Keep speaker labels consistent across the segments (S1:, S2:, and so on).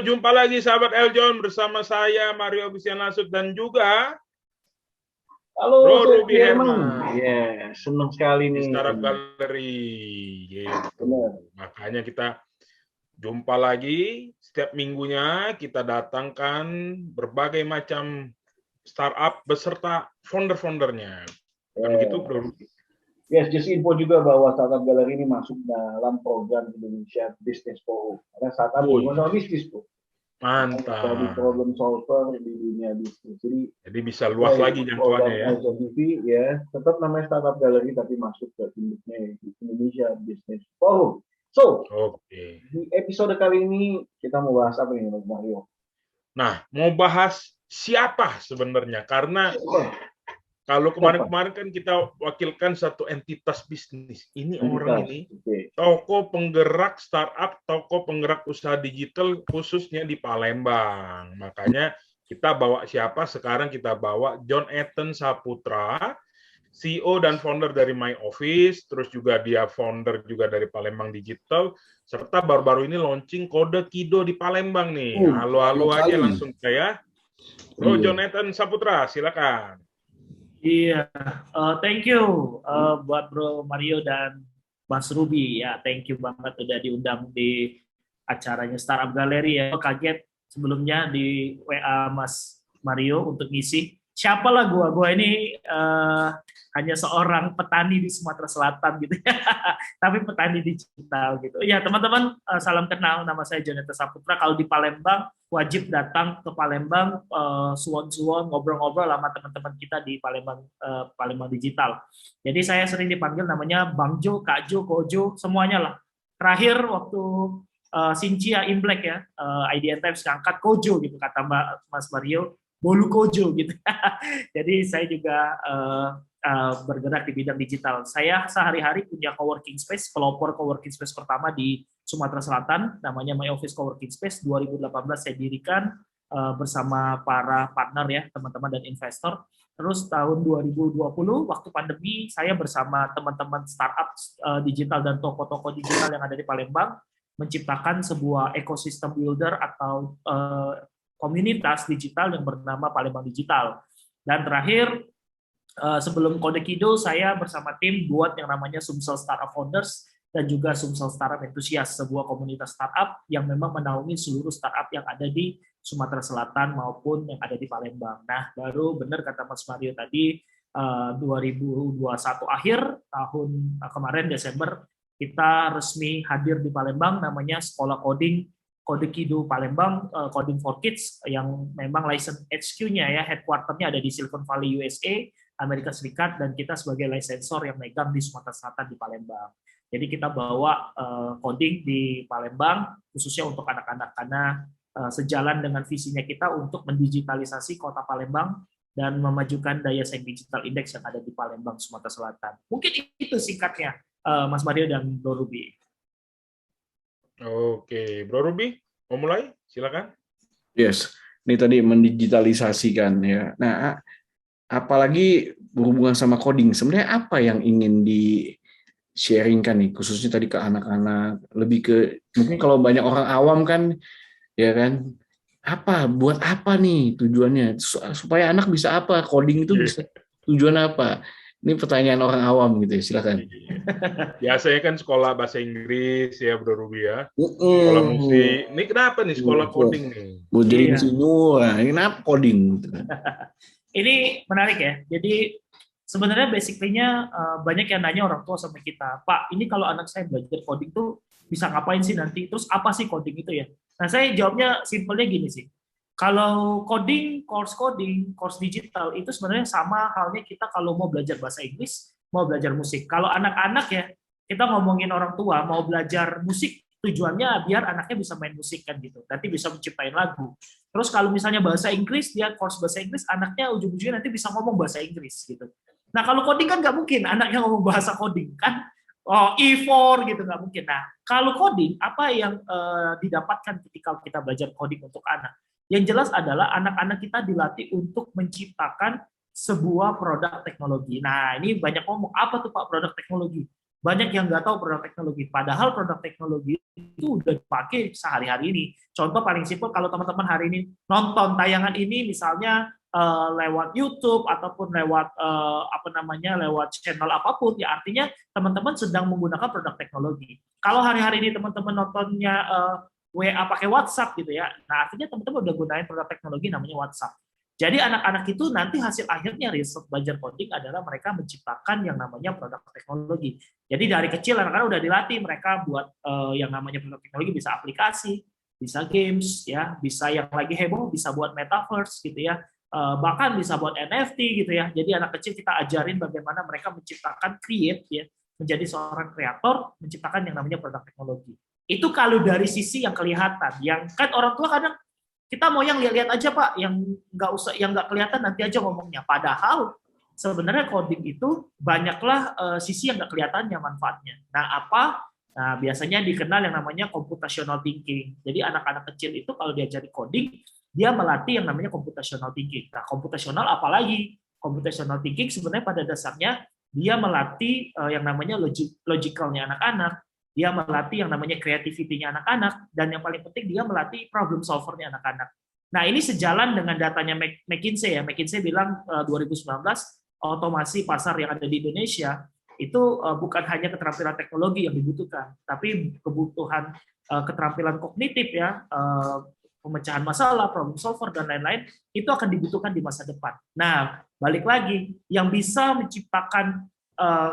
S1: jumpa lagi sahabat Eljon bersama saya Mario Bisianasut dan juga
S2: Halo,
S1: Bro
S2: saya
S1: Ruby Herman.
S2: senang sekali
S1: Di
S2: nih.
S1: Startup Gallery gitu.
S2: Benar.
S1: Makanya kita jumpa lagi setiap minggunya, kita datangkan berbagai macam startup beserta founder-foundernya. Kan begitu, Bro Ruby?
S2: Yes, just info juga bahwa Startup Gallery ini masuk dalam program Indonesia Business Forum. Karena startup bukan sama bisnis, Bu. Jadi
S1: Mantap.
S2: problem solver di dunia bisnis.
S1: Jadi bisa luas lagi jangkauannya ya.
S2: SMBV ya, tetap namanya Startup Gallery tapi masuk ke induknya Indonesia Business Forum. So, di episode kali ini kita mau bahas apa nih, Mas Mario?
S1: Nah, mau bahas siapa sebenarnya? Karena kalau kemarin-kemarin kan kita wakilkan satu entitas bisnis. Ini orang ini tokoh penggerak startup, tokoh penggerak usaha digital khususnya di Palembang. Makanya kita bawa siapa? Sekarang kita bawa Jonathan Saputra, CEO dan founder dari My Office, terus juga dia founder juga dari Palembang Digital, serta baru-baru ini launching Kode Kido di Palembang nih. Halo-halo aja langsung saya. Bro Jonathan Saputra, silakan.
S3: Iya, thank you buat Bro Mario dan Mas Ruby ya, thank you banget udah diundang di acaranya Startup Gallery ya. Kaget sebelumnya di WA Mas Mario untuk ngisi. Siapalah gua ini hanya seorang petani di Sumatera Selatan gitu ya, tapi petani digital gitu. Ya teman-teman, salam kenal, nama saya Jonathan Saputra. Kalau di Palembang wajib datang ke Palembang, suwon-suwon, ngobrol-ngobrol sama teman-teman kita di Palembang, Palembang Digital. Jadi saya sering dipanggil namanya Bang Jo, Kak Jo, Kojo, semuanya lah. Terakhir waktu Sincia Imlek ya, IDN Times ngangkat Kojo gitu kata Mas Mario, Bolu Kojo gitu. Jadi saya juga bergerak di bidang digital. Saya sehari-hari punya coworking space, pelopor coworking space pertama di Sumatera Selatan, namanya My Office Coworking Space. 2018 saya dirikan bersama para partner ya, teman-teman dan investor. Terus tahun 2020 waktu pandemi saya bersama teman-teman startup digital dan toko-toko digital yang ada di Palembang menciptakan sebuah ekosistem builder atau komunitas digital yang bernama Palembang Digital. Dan terakhir sebelum Kode Kido, saya bersama tim buat yang namanya Sumsel Startup Founders dan juga Sumsel Startup Enthusiast, sebuah komunitas startup yang memang menaungi seluruh startup yang ada di Sumatera Selatan maupun yang ada di Palembang. Nah, baru benar kata Mas Mario tadi, 2021 akhir tahun kemarin Desember kita resmi hadir di Palembang, namanya Sekolah Coding Kode Kido Palembang, Coding for Kids, yang memang license HQ-nya ya, headquarter-nya ada di Silicon Valley, USA, Amerika Serikat, dan kita sebagai licensor yang megang di Sumatera Selatan di Palembang. Jadi kita bawa coding di Palembang, khususnya untuk anak-anak, karena sejalan dengan visinya kita untuk mendigitalisasi kota Palembang dan memajukan daya saing digital index yang ada di Palembang, Sumatera Selatan. Mungkin itu singkatnya, Mas Mario dan Bro Ruby.
S1: Oke, Bro Ruby, mau mulai? Silakan.
S4: Yes, ini tadi mendigitalisasikan ya. Nah, apalagi berhubungan sama coding, sebenarnya apa yang ingin di-sharingkan nih, khususnya tadi ke anak-anak, lebih ke, mungkin kalau banyak orang awam kan, ya kan, buat apa nih tujuannya, supaya anak bisa apa, coding itu bisa tujuan apa? Ini pertanyaan orang awam gitu ya, silakan.
S1: Biasanya kan sekolah bahasa Inggris ya Bro Ruby ya, sekolah musik. Ini kenapa nih sekolah coding nih?
S4: Mau jadi insinyur, ini kenapa coding?
S3: Ini menarik ya. Jadi sebenarnya basically-nya banyak yang nanya orang tua sama kita, Pak, ini kalau anak saya belajar coding tuh bisa ngapain sih nanti? Terus apa sih coding itu ya? Nah, saya jawabnya simpelnya gini sih. Kalau course digital itu sebenarnya sama halnya kita kalau mau belajar bahasa Inggris, mau belajar musik. Kalau anak-anak ya, kita ngomongin orang tua mau belajar musik, tujuannya biar anaknya bisa main musik kan gitu. Nanti bisa menciptain lagu. Terus kalau misalnya bahasa Inggris, dia course bahasa Inggris, anaknya ujung-ujungnya nanti bisa ngomong bahasa Inggris gitu. Nah, kalau coding kan nggak mungkin anaknya ngomong bahasa coding kan. Oh, E4 gitu nggak mungkin. Nah, kalau coding, apa yang didapatkan ketika kita belajar coding untuk anak? Yang jelas adalah anak-anak kita dilatih untuk menciptakan sebuah produk teknologi. Nah, ini banyak ngomong, apa tuh Pak produk teknologi? Banyak yang nggak tahu produk teknologi, padahal produk teknologi itu udah dipakai sehari-hari ini. Contoh paling simpel, kalau teman-teman hari ini nonton tayangan ini, misalnya lewat YouTube ataupun lewat lewat channel apapun, ya artinya teman-teman sedang menggunakan produk teknologi. Kalau hari-hari ini teman-teman nontonnya WA pakai WhatsApp gitu ya, nah artinya teman-teman udah gunain produk teknologi namanya WhatsApp. Jadi anak-anak itu nanti hasil akhirnya riset belajar coding adalah mereka menciptakan yang namanya produk teknologi. Jadi dari kecil anak-anak udah dilatih mereka buat yang namanya produk teknologi, bisa aplikasi, bisa games, ya, bisa yang lagi heboh bisa buat metaverse gitu ya, bahkan bisa buat NFT gitu ya. Jadi anak kecil kita ajarin bagaimana mereka menciptakan create ya, menjadi seorang kreator, menciptakan yang namanya produk teknologi. Itu kalau dari sisi yang kelihatan, yang kan orang tua kadang kita mau yang lihat-lihat aja Pak, yang nggak kelihatan nanti aja ngomongnya. Padahal sebenarnya coding itu banyaklah sisi yang nggak kelihatannya manfaatnya. Nah Nah biasanya dikenal yang namanya computational thinking. Jadi anak-anak kecil itu kalau diajari coding, dia melatih yang namanya computational thinking. Nah computational apalagi? Computational thinking sebenarnya pada dasarnya dia melatih yang namanya logicalnya anak-anak, dia melatih yang namanya creativity-nya anak-anak, dan yang paling penting dia melatih problem solver-nya anak-anak. Nah, ini sejalan dengan datanya McKinsey ya. McKinsey bilang 2019 otomasi pasar yang ada di Indonesia itu bukan hanya keterampilan teknologi yang dibutuhkan, tapi kebutuhan keterampilan kognitif ya, pemecahan masalah, problem solver dan lain-lain itu akan dibutuhkan di masa depan. Nah, balik lagi yang bisa menciptakan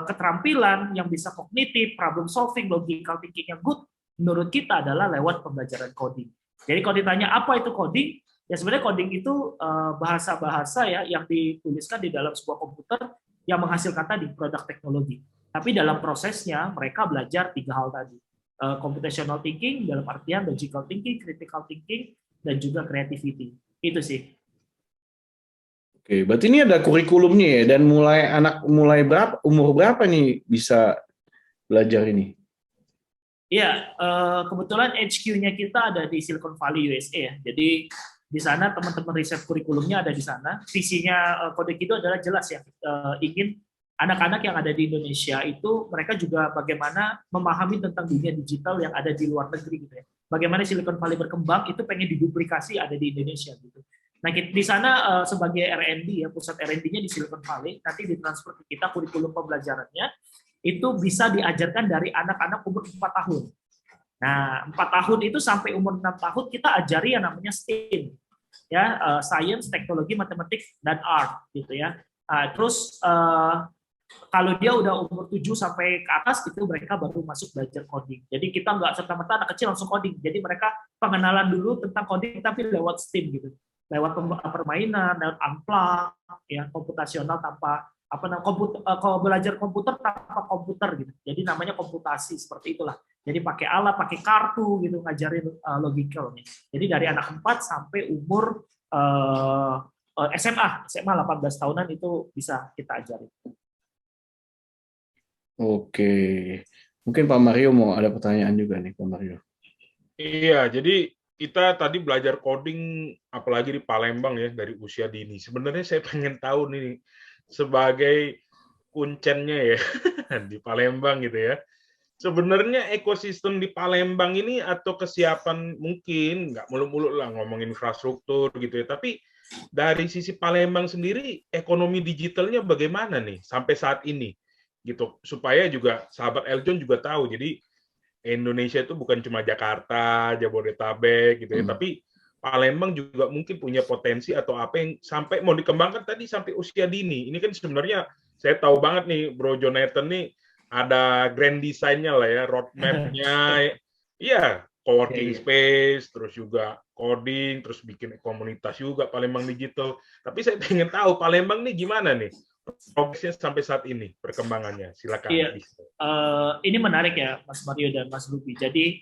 S3: keterampilan yang bisa kognitif, problem solving, logical thinking yang good, menurut kita adalah lewat pembelajaran coding. Jadi kalau ditanya apa itu coding, ya sebenarnya coding itu bahasa-bahasa ya yang dituliskan di dalam sebuah komputer yang menghasilkan tadi produk teknologi. Tapi dalam prosesnya mereka belajar 3 hal tadi. Computational thinking dalam artian logical thinking, critical thinking, dan juga creativity. Itu sih.
S4: Oke, berarti ini ada kurikulumnya ya, dan umur berapa nih bisa belajar ini?
S3: Iya, kebetulan HQ-nya kita ada di Silicon Valley, USA ya. Jadi di sana teman-teman riset kurikulumnya ada di sana. Visinya Codekido adalah jelas ya, ingin anak-anak yang ada di Indonesia itu mereka juga bagaimana memahami tentang dunia digital yang ada di luar negeri gitu ya. Bagaimana Silicon Valley berkembang itu pengen diduplikasi ada di Indonesia gitu. Nah, di sana sebagai R&D ya, pusat R&D-nya di Silicon Valley, nanti ditransfer ke kita kurikulum pembelajarannya, itu bisa diajarkan dari anak-anak umur 4 tahun. Nah, 4 tahun itu sampai umur 6 tahun kita ajari yang namanya STEAM, ya, Science, Teknologi, Matematik, dan Art, gitu ya. Terus kalau dia udah umur 7 sampai ke atas, itu mereka baru masuk belajar coding. Jadi kita nggak serta-merta anak kecil langsung coding. Jadi mereka pengenalan dulu tentang coding, tapi lewat STEAM gitu. Lewat permainan, lewut unplug, ya, komputasional tanpa belajar komputer tanpa komputer gitu. Jadi namanya komputasi seperti itulah. Jadi pakai alat, pakai kartu gitu ngajarin logicalnya. Jadi dari anak 4 sampai umur SMA 18 tahunan itu bisa kita ajarin.
S4: Oke. Mungkin Pak Mario mau ada pertanyaan juga nih, Pak Mario.
S1: Iya, jadi kita tadi belajar coding apalagi di Palembang ya dari usia dini. Sebenarnya saya pengen tahu nih sebagai kuncennya ya di Palembang gitu ya. Sebenarnya ekosistem di Palembang ini atau kesiapan mungkin nggak muluk-muluk lah ngomongin infrastruktur gitu ya. Tapi dari sisi Palembang sendiri ekonomi digitalnya bagaimana nih sampai saat ini gitu supaya juga sahabat Eljon juga tahu. Jadi Indonesia itu bukan cuma Jakarta, Jabodetabek gitu ya, tapi Palembang juga mungkin punya potensi atau apa yang sampai mau dikembangkan tadi sampai usia dini. Ini kan sebenarnya saya tahu banget nih Bro Jonathan nih ada grand design-nya lah ya, roadmap-nya. Iya, co-working space, terus juga coding, terus bikin komunitas juga Palembang Digital. Tapi saya pengen tahu Palembang nih gimana nih progresnya sampai saat ini perkembangannya. Silakan.
S3: Iya, ini menarik ya Mas Mario dan Mas Ruby. Jadi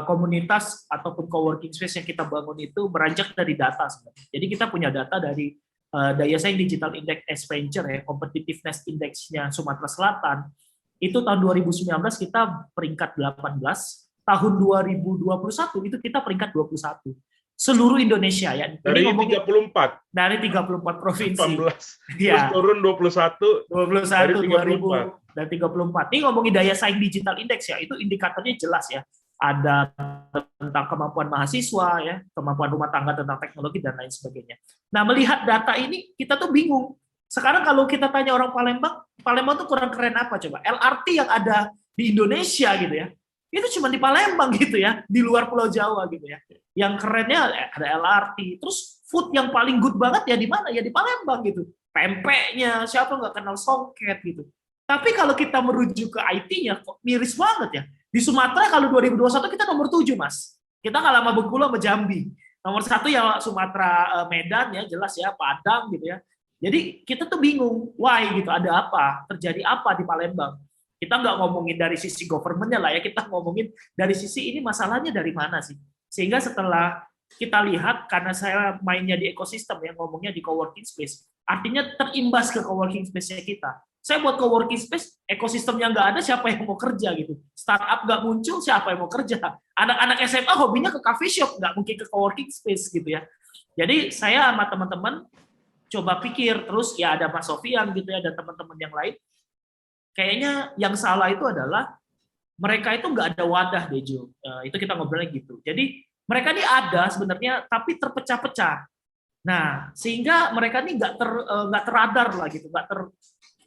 S3: komunitas ataupun co-working space yang kita bangun itu beranjak dari data sebenarnya. Jadi kita punya data dari daya saing digital index Accenture ya, competitiveness index-nya Sumatera Selatan. Itu tahun 2019 kita peringkat 18, tahun 2021 itu kita peringkat 21. seluruh Indonesia ya.
S1: Dari
S3: ini
S1: 34.
S3: Dari 34 provinsi.
S1: 18.
S3: Ya.
S1: Terus turun 21.
S3: 21
S1: dari
S3: 2000 dan 34. Ini ngomongin daya saing digital index ya. Itu indikatornya jelas ya. Ada tentang kemampuan mahasiswa ya, kemampuan rumah tangga tentang teknologi dan lain sebagainya. Nah, melihat data ini kita tuh bingung. Sekarang kalau kita tanya orang Palembang, Palembang tuh kurang keren apa coba? LRT yang ada di Indonesia gitu ya. Itu cuma di Palembang gitu ya, di luar Pulau Jawa gitu ya. Yang kerennya ada LRT. Terus food yang paling good banget ya di mana? Ya di Palembang gitu. Pempeknya, siapa nggak kenal songket gitu. Tapi kalau kita merujuk ke IT-nya, kok miris banget ya. Di Sumatera kalau 2021 kita nomor 7, Mas. Kita kalah sama Bengkulu sama Jambi. Nomor 1 ya Sumatera, Medan ya, jelas ya, Padang gitu ya. Jadi kita tuh bingung, why gitu, ada apa? Terjadi apa di Palembang? Kita nggak ngomongin dari sisi government-nya lah ya, kita ngomongin dari sisi ini masalahnya dari mana sih? Sehingga setelah kita lihat, karena saya mainnya di ekosistem ya, ngomongnya di coworking space, artinya terimbas ke coworking space-nya kita. Saya buat coworking space, ekosistemnya nggak ada, siapa yang mau kerja gitu? Startup nggak muncul, siapa yang mau kerja? Anak-anak SMA hobinya ke coffee shop, nggak mungkin ke coworking space gitu ya. Jadi saya sama teman-teman coba pikir, terus ya ada Mas Sofian gitu ya, dan teman-teman yang lain, kayaknya yang salah itu adalah mereka itu nggak ada wadah deh, Jo. Itu kita ngobrolnya gitu. Jadi mereka ini ada sebenarnya, tapi terpecah-pecah. Nah, sehingga mereka ini nggak teradar lah gitu,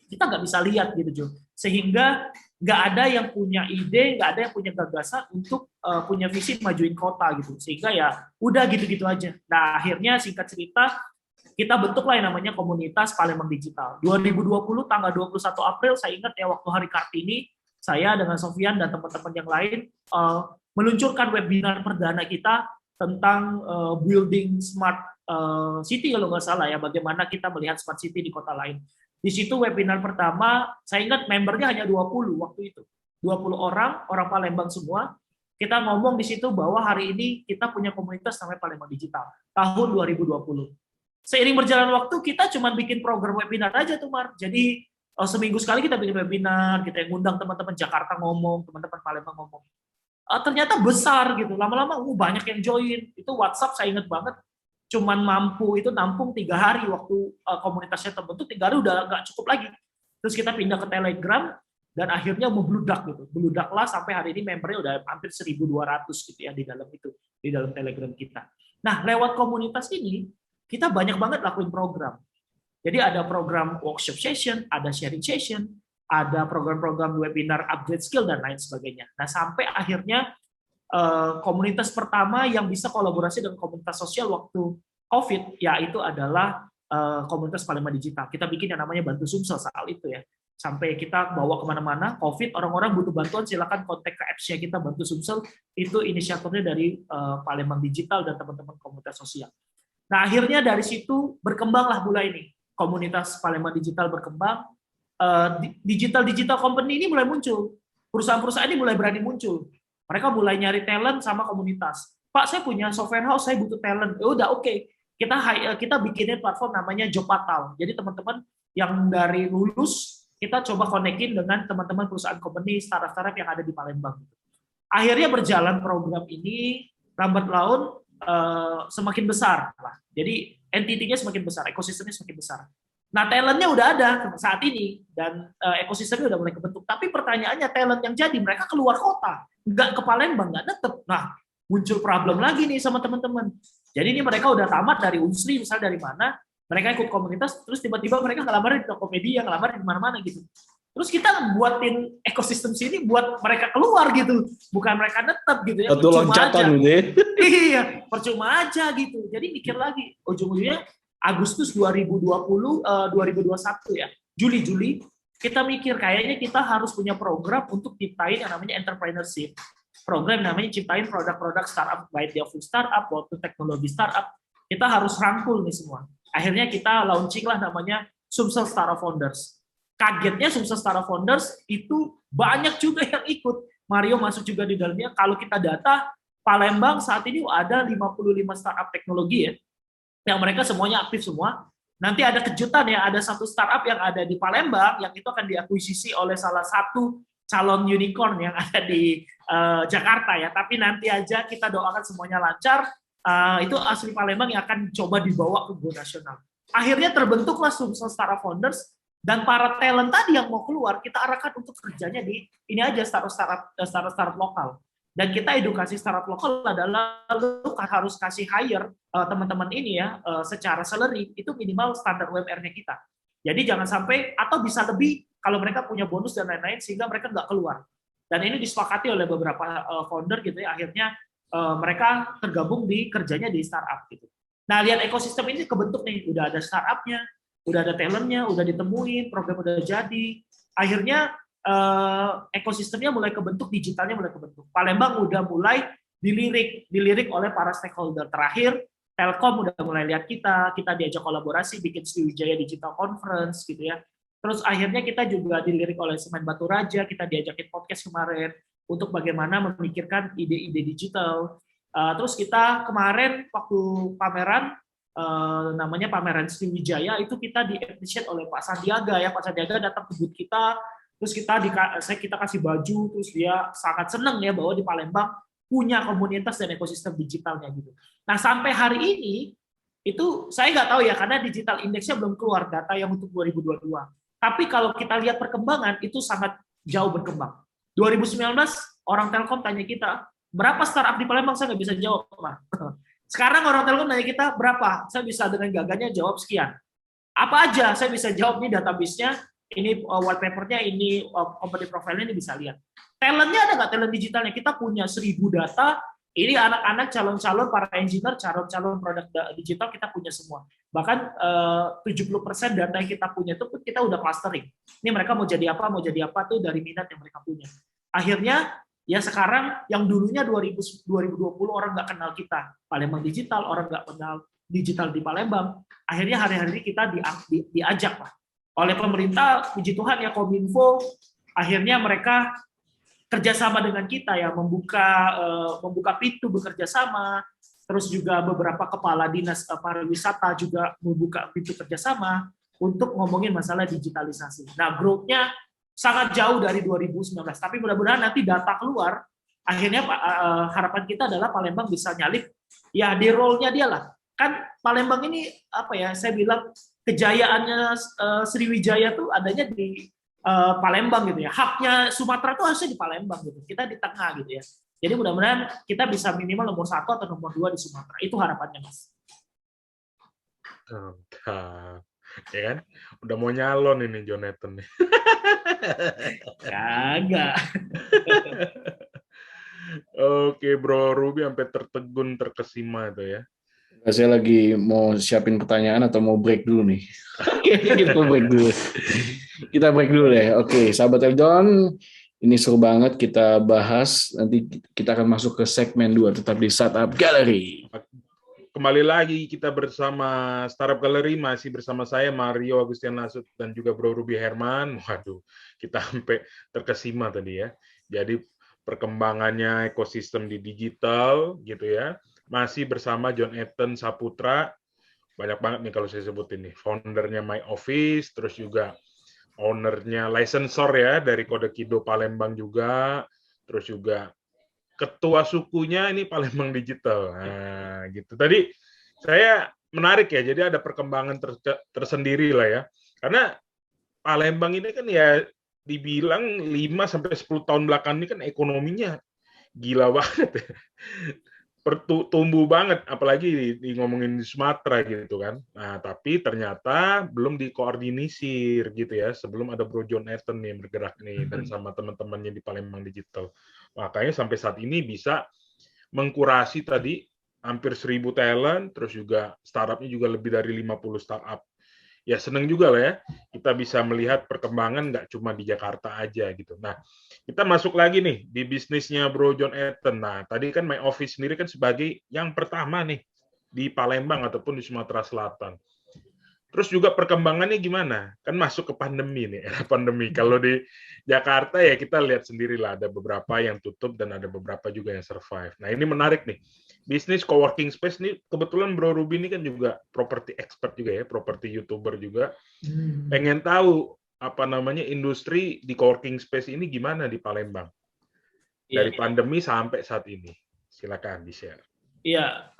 S3: kita nggak bisa lihat gitu, Jo. Sehingga nggak ada yang punya ide, nggak ada yang punya gagasan untuk punya visi majuin kota gitu. Sehingga ya udah gitu-gitu aja. Nah, akhirnya singkat cerita, kita bentuklah yang namanya komunitas Palembang Digital. 2020 tanggal 21 April, saya ingat ya waktu Hari Kartini, saya dengan Sofian dan teman-teman yang lain meluncurkan webinar perdana kita tentang building smart city kalau nggak salah ya, bagaimana kita melihat smart city di kota lain. Di situ webinar pertama, saya ingat membernya hanya 20 waktu itu. 20 orang Palembang semua. Kita ngomong di situ bahwa hari ini kita punya komunitas namanya Palembang Digital tahun 2020. Seiring berjalan waktu, kita cuma bikin program webinar aja tuh, Mar. Jadi seminggu sekali kita bikin webinar, kita ngundang teman-teman Jakarta ngomong, teman-teman Palembang ngomong. Ternyata besar gitu. Lama-lama banyak yang join. Itu WhatsApp saya ingat banget. Cuman mampu itu nampung 3 hari waktu komunitasnya terbentuk, 3 hari udah nggak cukup lagi. Terus kita pindah ke Telegram dan akhirnya membludak gitu. Beludaklah sampai hari ini membernya udah hampir 1.200 gitu ya di dalam itu, di dalam Telegram kita. Nah, lewat komunitas ini kita banyak banget lakuin program. Jadi ada program workshop session, ada sharing session, ada program-program webinar upgrade skill dan lain sebagainya. Nah, sampai akhirnya komunitas pertama yang bisa kolaborasi dengan komunitas sosial waktu COVID, yaitu adalah komunitas Palembang Digital. Kita bikin yang namanya Bantu Sumsel saat itu ya. Sampai kita bawa kemana-mana, COVID, orang-orang butuh bantuan, silakan kontak ke apps-nya kita, Bantu Sumsel. Itu inisiatornya dari Palembang Digital dan teman-teman komunitas sosial. Nah, akhirnya dari situ berkembanglah mulai ini. Komunitas Palembang Digital berkembang, digital company ini mulai muncul. Perusahaan-perusahaan ini mulai berani muncul. Mereka mulai nyari talent sama komunitas. Pak, saya punya software house, saya butuh talent. Ya udah, oke. Kita bikinin platform namanya Jopatal. Jadi teman-teman yang dari lulus, kita coba konekin dengan teman-teman perusahaan company, startup-startup yang ada di Palembang. Akhirnya berjalan program ini, lambat laun semakin besar. Jadi entity-nya semakin besar, ekosistemnya semakin besar. Nah, talentnya udah ada saat ini, dan ekosistemnya udah mulai kebentuk. Tapi pertanyaannya, talent yang jadi, mereka keluar kota, nggak ke Palembang, nggak netep. Nah, muncul problem lagi nih sama teman-teman. Jadi ini mereka udah tamat dari Unsri, misalnya dari mana, mereka ikut komunitas, terus tiba-tiba mereka ngelamar di Tokopedia, ngelamar di mana-mana gitu. Terus kita buatin ekosistem sini buat mereka keluar gitu, bukan mereka netep gitu ya.
S4: Satu loncatan gitu ya.
S3: Iya, percuma aja gitu. Jadi mikir lagi, ujung-ujungnya Agustus 2021 ya, Juli, kita mikir kayaknya kita harus punya program untuk ciptain yang namanya entrepreneurship. Program namanya ciptain produk-produk startup, baik dia full startup, waktu teknologi startup. Kita harus rangkul nih semua. Akhirnya kita launching lah namanya Sumsel Startup Founders. Kagetnya Sumsel Startup Founders itu banyak juga yang ikut. Mario masuk juga di dalamnya. Kalau kita data, Palembang saat ini ada 55 startup teknologi ya, yang mereka semuanya aktif semua. Nanti ada kejutan ya, ada satu startup yang ada di Palembang, yang itu akan diakuisisi oleh salah satu calon unicorn yang ada di Jakarta ya. Tapi nanti aja kita doakan semuanya lancar. itu asli Palembang yang akan coba dibawa ke go nasional. Akhirnya terbentuklah Sumsel Startup Founders, dan para talent tadi yang mau keluar kita arahkan untuk kerjanya di ini aja startup lokal. Dan kita edukasi startup lokal adalah lu harus kasih hire teman-teman ini ya secara salary itu minimal standar UMR-nya kita. Jadi jangan sampai, atau bisa lebih kalau mereka punya bonus dan lain-lain sehingga mereka nggak keluar. Dan ini disepakati oleh beberapa founder gitu ya, akhirnya mereka tergabung di kerjanya di startup gitu. Nah, lihat ekosistem ini kebentuk nih, udah ada startupnya, udah ada talentnya, udah ditemuin, program udah jadi. Akhirnya ekosistemnya mulai kebentuk, digitalnya mulai kebentuk. Palembang udah mulai dilirik oleh para stakeholder. Terakhir, Telkom udah mulai lihat kita diajak kolaborasi, bikin Sriwijaya Digital Conference gitu ya. Terus akhirnya kita juga dilirik oleh Semen Batu Raja, kita diajakin podcast kemarin untuk bagaimana memikirkan ide-ide digital. Terus kita kemarin waktu pameran namanya pameran Sriwijaya itu kita di-appreciate oleh Pak Sandiaga ya. Pak Sandiaga datang ke booth kita, terus kita kasih baju, terus dia sangat senang ya bahwa di Palembang punya komunitas dan ekosistem digitalnya gitu. Nah sampai hari ini itu saya nggak tahu ya karena digital index-nya belum keluar data yang untuk 2022. Tapi kalau kita lihat perkembangan itu sangat jauh berkembang. 2019 orang Telkom tanya kita berapa startup di Palembang, saya nggak bisa jawab Pak. Sekarang orang Telkom nanya kita berapa, saya bisa dengan gagahnya jawab sekian. Apa aja saya bisa jawab, nih database-nya, ini wallpaper-nya, ini company profile-nya, ini bisa lihat. Talent-nya ada nggak talent digitalnya? Kita punya 1000 data, ini anak-anak calon-calon para engineer, calon-calon produk digital kita punya semua. Bahkan 70% data yang kita punya itu kita udah clustering. Ini mereka mau jadi apa tuh dari minat yang mereka punya. Akhirnya ya sekarang yang dulunya 2020 orang nggak kenal kita Palembang Digital, orang nggak kenal digital di Palembang. Akhirnya hari-hari ini kita diajak Pak oleh pemerintah, puji Tuhan ya Kominfo, akhirnya mereka kerjasama dengan kita ya membuka pintu bekerja sama. Terus juga beberapa kepala dinas pariwisata juga membuka pintu kerjasama untuk ngomongin masalah digitalisasi. Nah, growth-nya sangat jauh dari 2019. Tapi mudah-mudahan nanti data keluar, akhirnya harapan kita adalah Palembang bisa nyalip ya di role-nya dia lah. Kan Palembang ini apa ya? Saya bilang kejayaannya Sriwijaya tuh adanya di Palembang gitu ya. Hub-nya Sumatera tuh harusnya di Palembang gitu. Kita di tengah gitu ya. Jadi mudah-mudahan kita bisa minimal nomor 1 atau nomor 2 di Sumatera. Itu harapannya, Mas.
S1: Ya kan? Udah mau nyalon ini Jonathan nih.
S3: Kagak.
S1: Oke, Bro Ruby sampai tertegun, terkesima itu ya.
S4: Saya lagi mau siapin pertanyaan atau mau break dulu nih. Kita break dulu deh. Oke, sahabat Eldon, ini seru banget kita bahas. Nanti kita akan masuk ke segmen 2 tetap di Startup Gallery.
S1: Kembali lagi kita bersama Startup Gallery, masih bersama saya Mario Agustian Nasut dan juga Bro Ruby Herman. Waduh, kita sampai terkesima tadi ya. Jadi perkembangannya ekosistem di digital gitu ya. Masih bersama John Ethan Saputra. Banyak banget nih kalau saya sebutin nih. Foundernya My Office, terus juga ownernya licensor ya dari Kode Kido Palembang juga, terus juga ketua sukunya ini Palembang Digital. Nah, gitu. Tadi saya menarik ya, jadi ada perkembangan tersendiri lah ya. Karena Palembang ini kan ya dibilang 5-10 tahun belakang ini kan ekonominya gila banget ya. Tumbuh banget, apalagi ngomongin di Sumatera gitu kan. Nah, tapi ternyata belum dikoordinisir gitu ya, sebelum ada Bro John Ethan nih bergerak nih dan sama teman-temannya di Palembang Digital. Makanya sampai saat ini bisa mengkurasi tadi hampir 1000 talent, terus juga startupnya juga lebih dari 50 startup. Ya seneng juga lah ya, kita bisa melihat perkembangan nggak cuma di Jakarta aja gitu. Nah, kita masuk lagi nih di bisnisnya Bro John Ethan. Nah, tadi kan My Office sendiri kan sebagai yang pertama nih di Palembang ataupun di Sumatera Selatan. Terus juga perkembangannya gimana? Kan masuk ke pandemi nih, era pandemi. Kalau di Jakarta ya kita lihat sendirilah ada beberapa yang tutup dan ada beberapa juga yang survive. Nah, ini menarik nih. Bisnis coworking space nih kebetulan Bro Ruby ini kan juga property expert juga ya, property YouTuber juga. Pengen tahu apa namanya industri di coworking space ini gimana di Palembang? Dari pandemi sampai saat ini. Silakan di-share.
S3: Iya,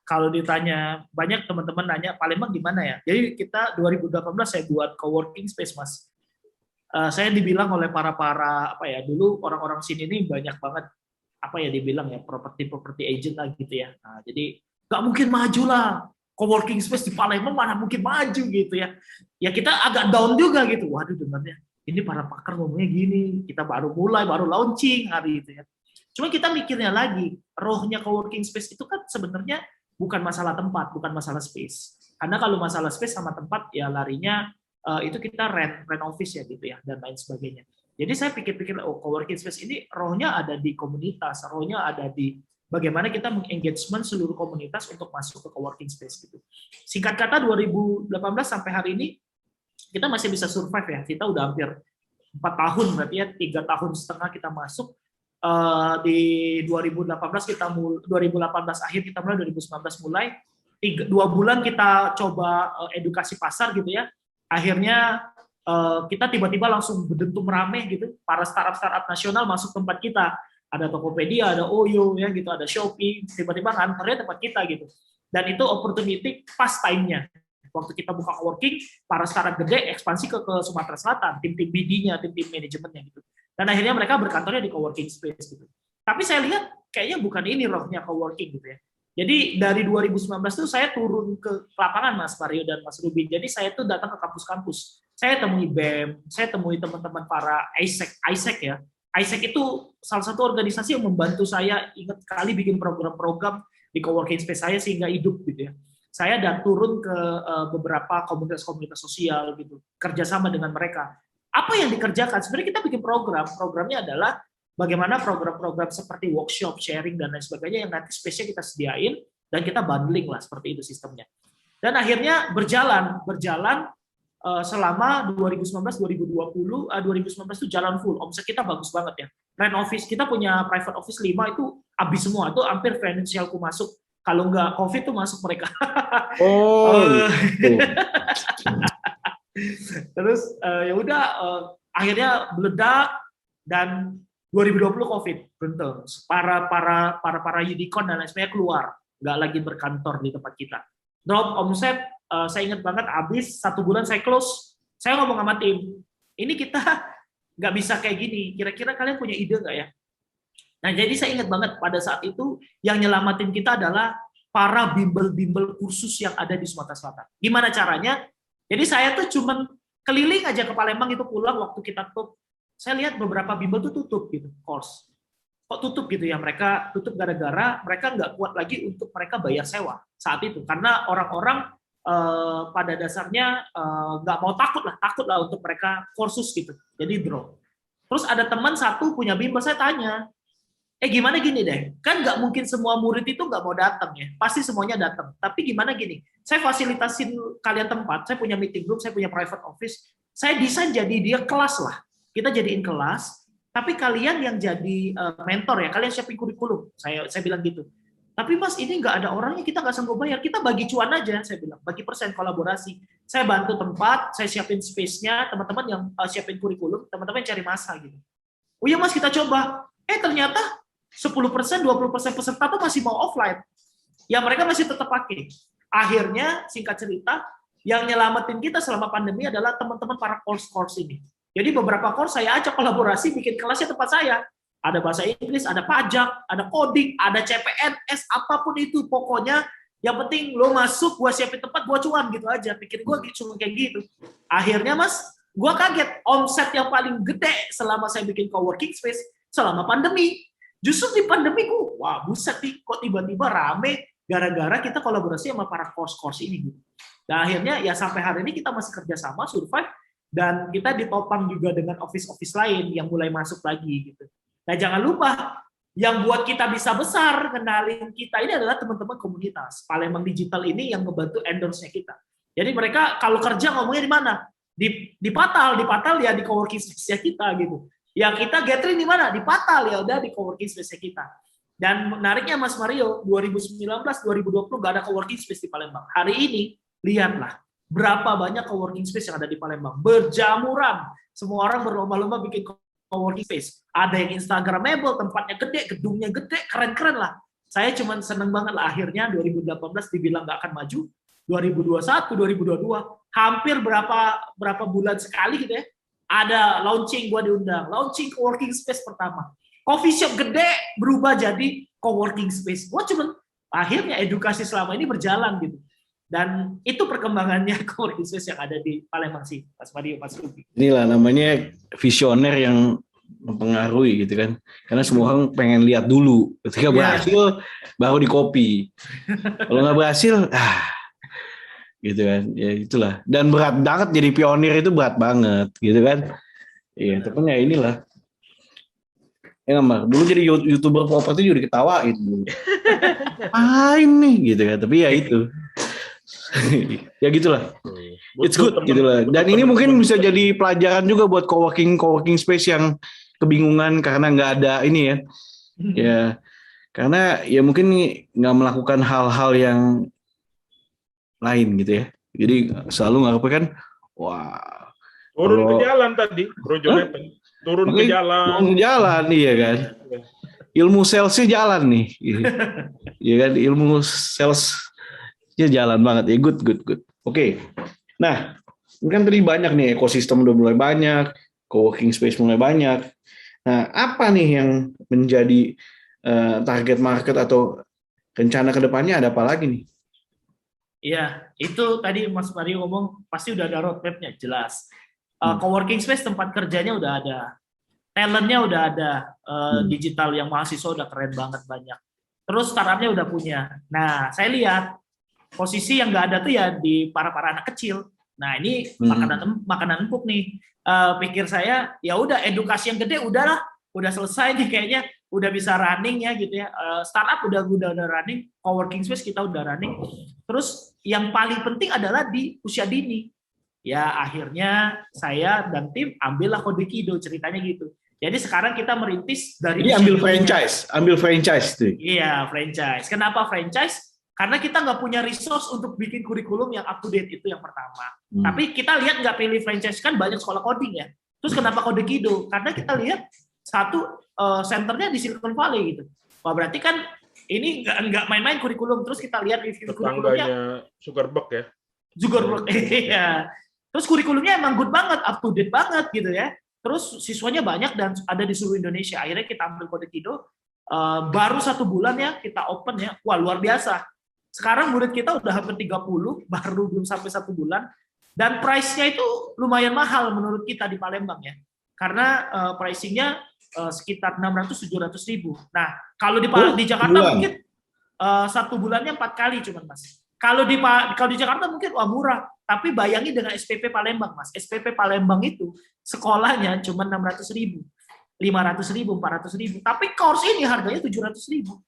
S3: kalau ditanya, banyak teman-teman nanya Palembang di mana ya? Jadi kita 2018 saya buat coworking space, Mas. Saya dibilang oleh para apa ya, dulu orang-orang sini ini banyak banget apa ya dibilang ya, property agent lah gitu ya. Nah, jadi nggak mungkin maju lah, coworking space di Palembang mana mungkin maju gitu ya. Ya kita agak down juga gitu. Waduh dengarnya, ini para pakar ngomongnya gini, kita baru launching hari itu ya. Cuma kita mikirnya lagi, rohnya coworking space itu kan sebenarnya bukan masalah tempat, bukan masalah space. Karena kalau masalah space sama tempat, ya larinya itu kita rent office ya gitu ya, dan lain sebagainya. Jadi saya pikir-pikir, coworking space ini rohnya ada di komunitas, rohnya ada di bagaimana kita mengengagement seluruh komunitas untuk masuk ke coworking space gitu. Singkat kata 2018 sampai hari ini, kita masih bisa survive ya, kita udah hampir 4 tahun, berarti ya 3,5 tahun kita masuk. Di 2018 akhir kita mulai, 2019 mulai 2 bulan kita coba edukasi pasar gitu ya, akhirnya kita tiba-tiba langsung berdentum rame gitu, para startup nasional masuk tempat kita, ada Tokopedia, ada Oyo ya gitu, ada Shopee, tiba-tiba nganternya tempat kita gitu, dan itu opportunity pas time-nya. Waktu kita buka coworking, para startup gede ekspansi ke Sumatera Selatan, tim BD-nya, tim manajemennya gitu. Dan akhirnya mereka berkantornya di coworking space gitu. Tapi saya lihat kayaknya bukan ini rohnya coworking gitu ya. Jadi dari 2019 tuh saya turun ke lapangan Mas Mario dan Mas Ruby. Jadi saya tuh datang ke kampus-kampus. Saya temui BEM, saya temui teman-teman para ISEC ya. ISEC itu salah satu organisasi yang membantu saya ingat kali bikin program-program di coworking space saya sehingga hidup gitu ya. Saya dan turun ke beberapa komunitas-komunitas sosial gitu, kerjasama dengan mereka. Apa yang dikerjakan? Sebenarnya kita bikin programnya adalah bagaimana program-program seperti workshop, sharing, dan lain sebagainya yang nanti space-nya kita sediain, dan kita bundling lah, seperti itu sistemnya. Dan akhirnya berjalan selama 2019-2020, 2019 itu jalan full, omset kita bagus banget ya. Rent office, kita punya private office 5 itu habis semua, itu hampir financialku masuk, kalau nggak COVID tuh masuk mereka. Terus ya udah akhirnya meledak dan 2020 COVID beruntung. Para unicorn dan lain sebagainya keluar, nggak lagi berkantor di tempat kita. Drop omset, saya ingat banget habis 1 bulan saya close. Saya ngomong sama tim, ini kita nggak bisa kayak gini. Kira-kira kalian punya ide nggak ya? Nah jadi saya ingat banget pada saat itu yang nyelamatin kita adalah para bimbel-bimbel kursus yang ada di Sumatera Selatan. Gimana caranya? Jadi saya tuh cuman keliling aja ke Palembang itu pulang waktu kita tutup. Saya lihat beberapa bimbel tuh tutup gitu, course. Kok tutup gitu ya? Mereka tutup gara-gara mereka nggak kuat lagi untuk mereka bayar sewa saat itu. Karena orang-orang pada dasarnya nggak mau takut lah untuk mereka kursus gitu. Jadi drop. Terus ada teman satu punya bimbel, saya tanya, gimana gini deh, kan nggak mungkin semua murid itu nggak mau datang ya, pasti semuanya datang. Tapi gimana gini, saya fasilitasin kalian tempat, saya punya meeting room, saya punya private office, saya desain jadi dia kelas lah. Kita jadiin kelas, tapi kalian yang jadi mentor ya, kalian siapin kurikulum. Saya bilang gitu. Tapi Mas ini nggak ada orangnya, kita nggak sanggup bayar, kita bagi cuan aja, saya bilang, bagi persen kolaborasi. Saya bantu tempat, saya siapin space-nya, teman-teman yang siapin kurikulum, teman-teman cari masa gitu. Oh iya Mas kita coba, ternyata 10%, 20% peserta tuh masih mau offline. Ya mereka masih tetap pakai. Akhirnya, singkat cerita, yang nyelamatin kita selama pandemi adalah teman-teman para course ini. Jadi beberapa course saya ajak kolaborasi, bikin kelasnya tempat saya. Ada bahasa Inggris, ada pajak, ada coding, ada CPNS, apapun itu. Pokoknya yang penting lo masuk, gua siapin tempat, gua cuan gitu aja. Pikir gua cuma kayak gitu. Akhirnya Mas, gua kaget. Omset yang paling gede selama saya bikin coworking space, selama pandemi. Justru di pandemi wah buset nih, kok tiba-tiba rame gara-gara kita kolaborasi sama para course ini gitu. Dan akhirnya ya sampai hari ini kita masih kerjasama, survive, dan kita ditopang juga dengan office lain yang mulai masuk lagi gitu. Nah jangan lupa, yang buat kita bisa besar, kenalin kita ini adalah teman-teman komunitas. Palembang Digital ini yang ngebantu endorse-nya kita. Jadi mereka kalau kerja ngomongnya di mana? Di Patal ya di coworking space kita gitu. Ya kita gathering di mana? Di Patal ya udah di coworking space kita. Dan menariknya Mas Mario, 2019, 2020 nggak ada coworking space di Palembang. Hari ini lihatlah berapa banyak coworking space yang ada di Palembang. Berjamuran. Semua orang berlomba-lomba bikin coworking space. Ada yang instagramable, tempatnya gede, gedungnya gede, keren-keren lah. saya cuma seneng banget lah akhirnya 2018 dibilang nggak akan maju, 2021, 2022 hampir berapa bulan sekali gitu ya, ada launching, gue diundang, launching coworking space pertama, coffee shop gede berubah jadi coworking space. Gue cuma akhirnya edukasi selama ini berjalan gitu. Dan itu perkembangannya coworking space yang ada di Palembang sih, Mas Mario, Mas Ruby.
S4: Inilah namanya visioner yang mempengaruhi gitu kan. Karena semua orang pengen lihat dulu. Ketika berhasil, baru di copy. Kalau nggak berhasil, gitu kan. Ya itulah. Dan berat banget jadi pionir itu berat banget, gitu kan. Iya, tapi ya inilah. Ya nggak, dulu jadi YouTuber properti juga diketawain dulu. Nih, gitu kan. Tapi ya itu. Ya gitulah, it's good gitulah. Dan ini mungkin bisa jadi pelajaran juga buat coworking space yang kebingungan karena nggak ada ini ya, ya karena ya mungkin nggak melakukan hal-hal yang lain gitu ya. Jadi selalu ngarepin kan, wah
S1: turun ke jalan tadi, Bro Jonathan, turun ke jalan,
S4: iya kan. Ilmu salesnya jalan nih, iya kan, ilmu sales ya jalan banget ya, good. Oke. Nah, ini kan tadi banyak nih, ekosistem udah mulai banyak, coworking space mulai banyak. Nah, apa nih yang menjadi target market atau rencana kedepannya, ada apa lagi nih?
S3: Iya, itu tadi Mas Mario ngomong pasti udah ada roadmap-nya jelas. Coworking space tempat kerjanya udah ada, talentnya udah ada, digital yang mahasiswa udah keren banget banyak. Terus startupnya udah punya. Nah, saya lihat posisi yang nggak ada tuh ya di para anak kecil. Nah ini makanan empuk nih. Pikir saya ya udah edukasi yang gede udahlah, udah selesai nih kayaknya, udah bisa running ya gitu ya. Startup udah running, coworking space kita udah running. Terus yang paling penting adalah di usia dini. Ya akhirnya saya dan tim ambillah Kode Kido, ceritanya gitu. Jadi sekarang kita merintis dari.
S4: Ini ambil franchise tuh.
S3: Iya franchise. Kenapa franchise? Karena kita nggak punya resource untuk bikin kurikulum yang up to date, itu yang pertama. Tapi kita lihat nggak pilih franchise, kan banyak sekolah coding ya. Terus kenapa Kode Kido? Karena kita lihat satu senternya di Silicon Valley gitu. Wah berarti kan ini nggak main-main kurikulum. Terus kita lihat review kurikulumnya.
S1: Zuckerberg ya.
S3: Zuckerberg, iya. Terus kurikulumnya emang good banget, up to date banget gitu ya. Terus siswanya banyak dan ada di seluruh Indonesia. Akhirnya kita ambil Kode Kido. Baru 1 bulan ya kita open ya. Wah luar biasa. Sekarang murid kita udah hampir 30, baru belum sampai 1 bulan, dan price-nya itu lumayan mahal menurut kita di Palembang ya, karena pricing-nya sekitar 600-700 ribu. Nah, kalau di Jakarta mungkin 1 bulannya 4 kali cuman Mas. Kalau di Jakarta mungkin wah murah, tapi bayangi dengan SPP Palembang Mas. SPP Palembang itu sekolahnya cuma 600 ribu, 500 ribu, 400 ribu, tapi course ini harganya 700 ribu.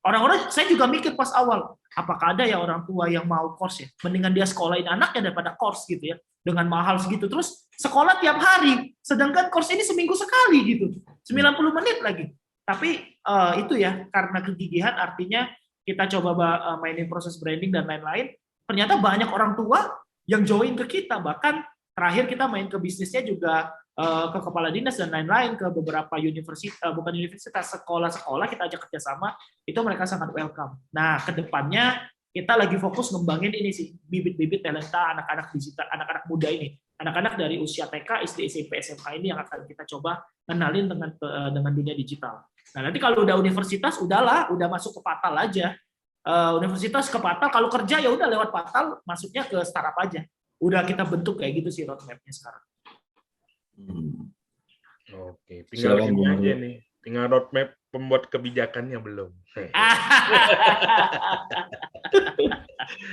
S3: Orang-orang, saya juga mikir pas awal, apakah ada ya orang tua yang mau course ya? Mendingan dia sekolahin anaknya daripada course gitu ya, dengan mahal segitu. Terus sekolah tiap hari, sedangkan course ini seminggu sekali gitu, 90 menit lagi. Tapi itu ya, karena kegigihan artinya kita coba mainin proses branding dan lain-lain, ternyata banyak orang tua yang join ke kita. Bahkan terakhir kita main ke bisnisnya juga, ke kepala dinas dan lain-lain, ke beberapa universitas, sekolah-sekolah kita ajak kerjasama, itu mereka sangat welcome. Nah, kedepannya kita lagi fokus ngembangin ini sih, bibit-bibit talenta anak-anak digital, anak-anak muda ini, anak-anak dari usia TK, SD, SMP, SMA ini yang akan kita coba kenalin dengan dunia digital. Nah, nanti kalau udah universitas, udah masuk ke Patal aja. Universitas ke Patal, kalau kerja ya udah lewat Patal, masuknya ke startup aja. Udah kita bentuk kayak gitu sih roadmap-nya sekarang.
S1: Oke, tinggal ini aja nih. Tinggal roadmap pembuat kebijakannya belum.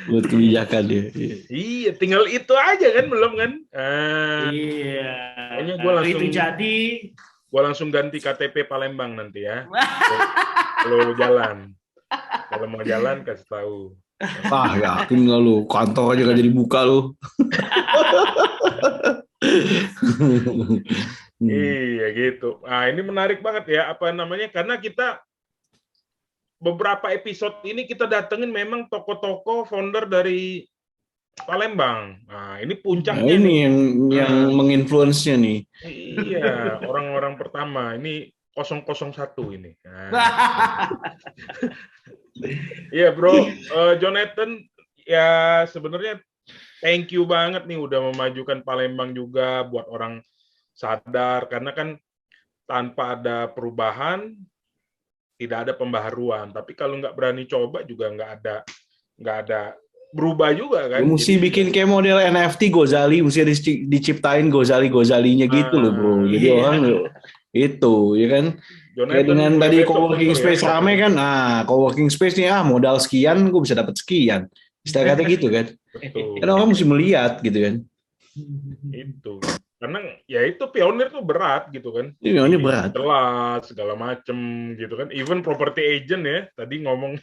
S4: Buat kebijakan ya.
S1: Iya, tinggal itu aja kan belum kan?
S3: Iya.
S1: Pokoknya gue langsung ganti KTP Palembang nanti ya. Kalau jalan. Kalau mau jalan kasih tahu.
S4: Yakin nggak lu? Kantor aja nggak jadi buka lu.
S1: Iya gitu. Nah, ini menarik banget ya, karena kita beberapa episode ini kita datengin memang tokoh-tokoh founder dari Palembang. Nah, ini puncaknya.
S4: Ini yang menginfluence-nya nih.
S1: Iya, orang-orang pertama. Ini 001 ini. Iya bro, Jonathan ya sebenarnya thank you banget nih udah memajukan Palembang juga buat orang sadar, karena kan tanpa ada perubahan tidak ada pembaharuan. Tapi kalau nggak berani coba juga nggak ada berubah juga kan.
S4: Mesti bikin kayak model NFT Gozali, mesti diciptain Gozalinya gitu loh bro. Jadi orang itu ya kan. Kayak dengan tadi coworking space rame kan, coworking space nih modal sekian gue bisa dapat sekian. Istilah kata gitu kan. Kan orang mesti melihat gitu kan.
S1: Itu. Karena ya itu pionir tuh berat gitu kan.
S4: Pionir berat.
S1: Kelas segala macem gitu kan. Even property agent ya tadi ngomong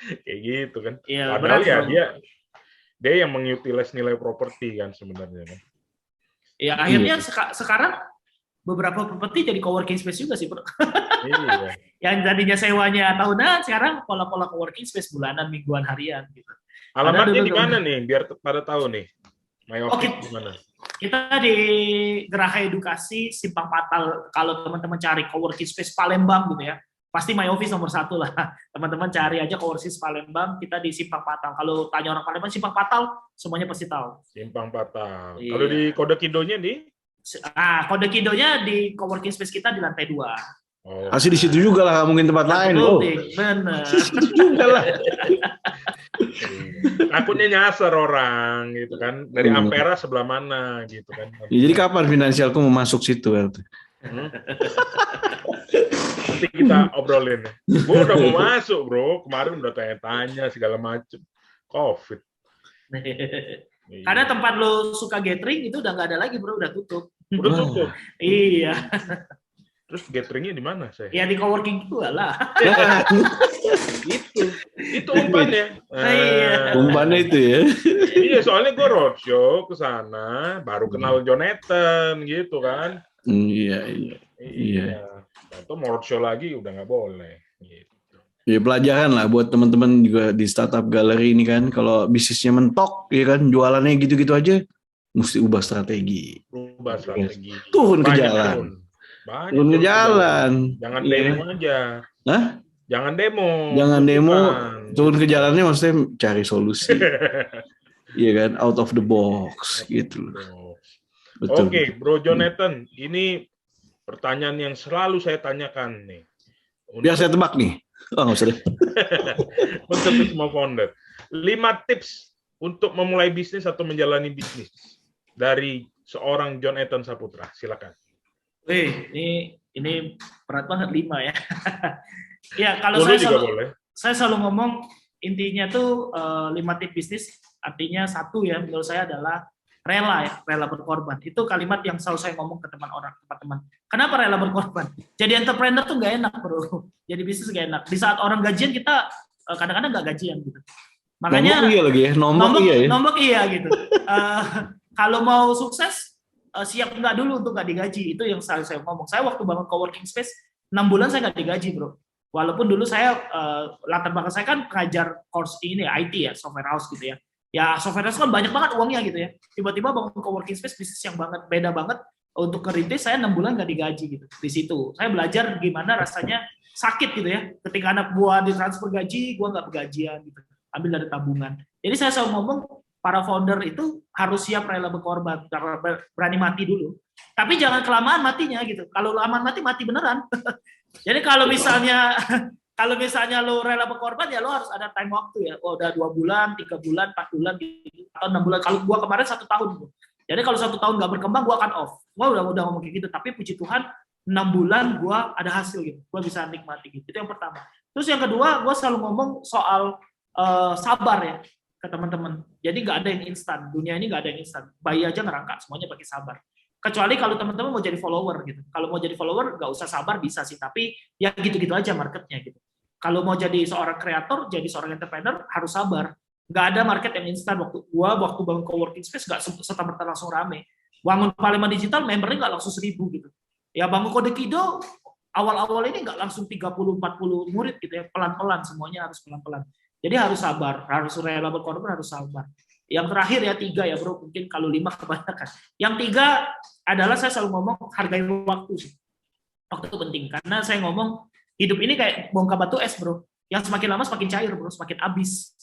S1: kayak gitu kan.
S3: Ya,
S1: padahal
S3: berat,
S1: ya dia yang mengutilize nilai properti kan sebenarnya kan.
S3: Ya akhirnya sekarang beberapa properti jadi coworking space juga sih bro.
S1: Iya.
S3: Yang tadinya sewanya tahunan sekarang pola-pola coworking space bulanan, mingguan, harian gitu.
S1: Alamatnya di mana nih biar pada tahu nih. Di mana?
S3: Kita di Geraha Edukasi Simpang Patal. Kalau teman-teman cari coworking space Palembang gitu ya, pasti My Office nomor 1 lah. Teman-teman cari aja coworking space Palembang, kita di Simpang Patal. Kalau tanya orang Palembang Simpang Patal, semuanya pasti tahu.
S1: Simpang Patal.
S3: Iya.
S1: Kalau di kode kidonya di?
S3: Kode kidonya di coworking space kita di lantai 2.
S4: Asli di situ juga lah, mungkin tempat lain.
S3: Bener.
S4: Situ juga lah.
S1: Takutnya nyasar orang gitu kan. Dari Ampera sebelah mana gitu kan.
S4: Ya, jadi kapan finansialku mau masuk situ?
S1: Nanti kita obrolin. Gue udah mau masuk bro. Kemarin udah tanya-tanya segala macem. COVID.
S3: Karena tempat lo suka gathering itu udah nggak ada lagi bro, udah tutup.
S1: Udah tutup?
S3: Iya.
S1: Terus gatheringnya di mana saya?
S3: Ya di coworking juga lah.
S1: Itu umpannya.
S4: Umpannya itu ya.
S1: Iya, soalnya gue roadshow ke sana, baru kenal Jonathan gitu kan. Iya. Atau mau roadshow lagi udah nggak boleh. Gitu.
S4: Ya pelajaran lah buat teman-teman juga di startup galeri ini kan, kalau bisnisnya mentok ya kan, jualannya gitu-gitu aja, mesti ubah strategi. Turun ke jalan. Turun ke jalan.
S1: Jangan demo aja.
S4: Hah?
S1: Jangan demo.
S4: Turun ke jalannya maksudnya cari solusi. Iya kan, out of the box gitu. Betul.
S1: Oke, Bro Jonathan, ini pertanyaan yang selalu saya tanyakan nih.
S4: Biar saya tebak nih. Nggak usah deh.
S1: Untuk semua founder. 5 tips untuk memulai bisnis atau menjalani bisnis dari seorang Jonathan Saputra. Silakan.
S3: Ini berat banget 5 ya. Ya kalau saya selalu ngomong intinya tuh 5 tips bisnis, artinya 1 ya menurut saya adalah rela berkorban. Itu kalimat yang selalu saya ngomong ke teman-teman. Kenapa rela berkorban? Jadi entrepreneur tuh nggak enak bro. Jadi bisnis nggak enak. Di saat orang gajian kita kadang-kadang nggak gajian gitu. Makanya
S4: nombok iya lagi ya.
S3: Nombok iya gitu. Kalau mau sukses siap nggak dulu untuk nggak digaji. Itu yang selalu saya ngomong. Saya waktu bangun coworking space 6 bulan saya nggak digaji bro. Walaupun dulu saya latar belakang saya kan pengajar course ini IT ya, software house gitu ya. Ya software house kan banyak banget uangnya gitu ya. Tiba-tiba bangun coworking space bisnis yang beda banget. Untuk ngerintis saya 6 bulan nggak digaji gitu. Di situ saya belajar gimana rasanya sakit gitu ya. Ketika anak buah ditransfer gaji, gua nggak bergajian gitu. Ambil dari tabungan. Jadi saya selalu ngomong para founder itu harus siap rela berkorban, berani mati dulu. Tapi jangan kelamaan matinya gitu. Kalau lama mati beneran. Jadi kalau misalnya lo rela berkorban ya lo harus ada time waktu ya. Udah 2 bulan, 3 bulan, 4 bulan, atau 6 bulan. Kalau gua kemarin 1 tahun. Jadi kalau 1 tahun nggak berkembang, gua akan off. Gua udah ngomong kayak gitu. Tapi puji Tuhan 6 bulan gua ada hasil gitu. Gua bisa nikmati gitu. Itu yang pertama. Terus yang kedua, gua selalu ngomong soal sabar ya ke teman-teman. Jadi nggak ada yang instan. Dunia ini nggak ada yang instan. Bayi aja ngerangkak, semuanya pakai sabar. Kecuali kalau teman-teman mau jadi follower gitu. Kalau mau jadi follower nggak usah sabar, bisa sih. Tapi ya gitu-gitu aja marketnya gitu. Kalau mau jadi seorang kreator, jadi seorang entrepreneur harus sabar. Nggak ada market yang instan. Waktu bangun coworking space nggak serta-merta langsung rame. Bangun Palembang Digital membernya nggak langsung 1000 gitu. Ya bangun Kode Kido awal-awal ini nggak langsung 30-40 murid gitu ya. Pelan-pelan, semuanya harus pelan-pelan. Jadi harus sabar, harus rela berkorban, harus sabar. Yang terakhir ya 3 ya bro, mungkin kalau 5 kebanyakan. Yang 3 adalah saya selalu ngomong hargai waktu sih. Waktu itu penting karena saya ngomong hidup ini kayak bongkar batu es, bro. Yang semakin lama semakin cair, bro, semakin habis.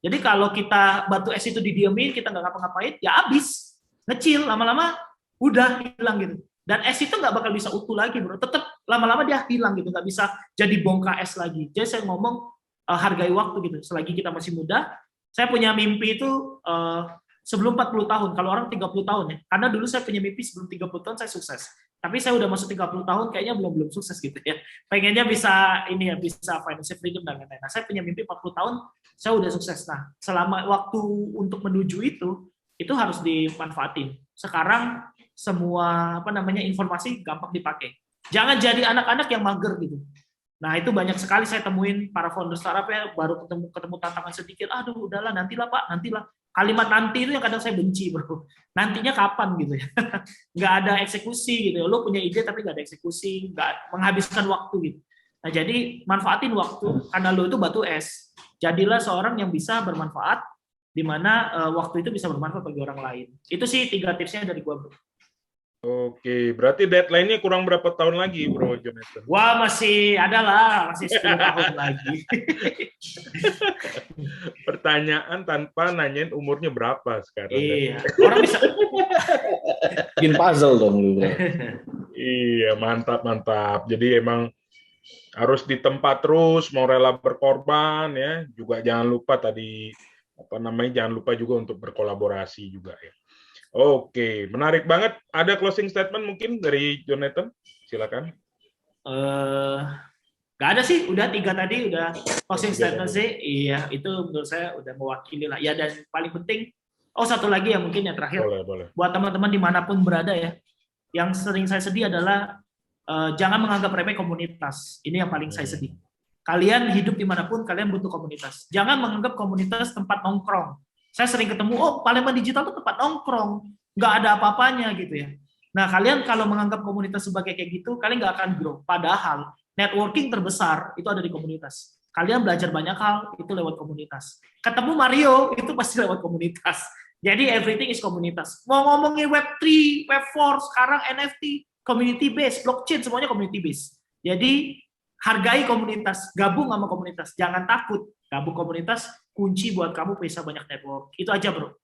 S3: Jadi kalau kita batu es itu didiemin, kita nggak ngapa-ngapain, ya habis, ngecil, lama-lama udah hilang gitu. Dan es itu nggak bakal bisa utuh lagi, bro. Tetap lama-lama dia hilang gitu, nggak bisa jadi bongkar es lagi. Jadi saya ngomong hargai waktu gitu. Selagi kita masih muda, saya punya mimpi itu sebelum 40 tahun. Kalau orang 30 tahun ya. Karena dulu saya punya mimpi sebelum 30 tahun saya sukses. Tapi saya udah masuk 30 tahun kayaknya belum sukses gitu ya. Pengennya bisa ini ya, bisa financial freedom dan lain-lain. Nah, saya punya mimpi 40 tahun, saya udah sukses. Nah, selama waktu untuk menuju itu harus dimanfaatin. Sekarang semua informasi gampang dipakai. Jangan jadi anak-anak yang mager gitu. Nah, itu banyak sekali saya temuin para founder startup ya, baru ketemu tantangan sedikit, aduh udahlah nantilah Pak, nantilah. Kalimat nanti itu yang kadang saya benci, bro. Nantinya kapan gitu ya? Nggak ada eksekusi gitu. Lo punya ide tapi nggak ada eksekusi, nggak menghabiskan waktu gitu. Nah, jadi manfaatin waktu karena lo itu batu es. Jadilah seorang yang bisa bermanfaat, di mana waktu itu bisa bermanfaat bagi orang lain. Itu sih 3 tipsnya dari gua, bro.
S1: Oke, berarti deadline-nya kurang berapa tahun lagi, Bro Jonathan?
S3: Wah, masih ada lah, masih 10 tahun lagi.
S1: Pertanyaan tanpa nanyain umurnya berapa sekarang.
S3: Iya, orang bisa
S4: bikin puzzle dong lu.
S1: Iya, mantap. Jadi emang harus di tempat terus, mau rela berkorban ya. Juga jangan lupa jangan lupa juga untuk berkolaborasi juga ya. Oke, menarik banget. Ada closing statement mungkin dari Jonathan? Silakan.
S3: Nggak ada sih, udah 3 tadi udah closing statement sih. Iya, itu menurut saya udah mewakili lah. Ya, dan paling penting, satu lagi ya mungkin yang terakhir.
S1: Boleh.
S3: Buat teman-teman dimanapun berada ya, yang sering saya sedih adalah jangan menganggap remeh komunitas. Ini yang paling saya sedih. Kalian hidup dimanapun, kalian butuh komunitas. Jangan menganggap komunitas tempat nongkrong. Saya sering ketemu, Palembang Digital itu tempat nongkrong, nggak ada apa-apanya gitu ya. Nah, kalian kalau menganggap komunitas sebagai kayak gitu, kalian nggak akan grow. Padahal networking terbesar itu ada di komunitas. Kalian belajar banyak hal itu lewat komunitas. Ketemu Mario itu pasti lewat komunitas. Jadi everything is komunitas. Mau ngomongin Web3, Web4, sekarang NFT, community based, blockchain semuanya community based. Jadi hargai komunitas, gabung sama komunitas, jangan takut. Gabung komunitas, kunci buat kamu bisa banyak network. Itu aja, bro.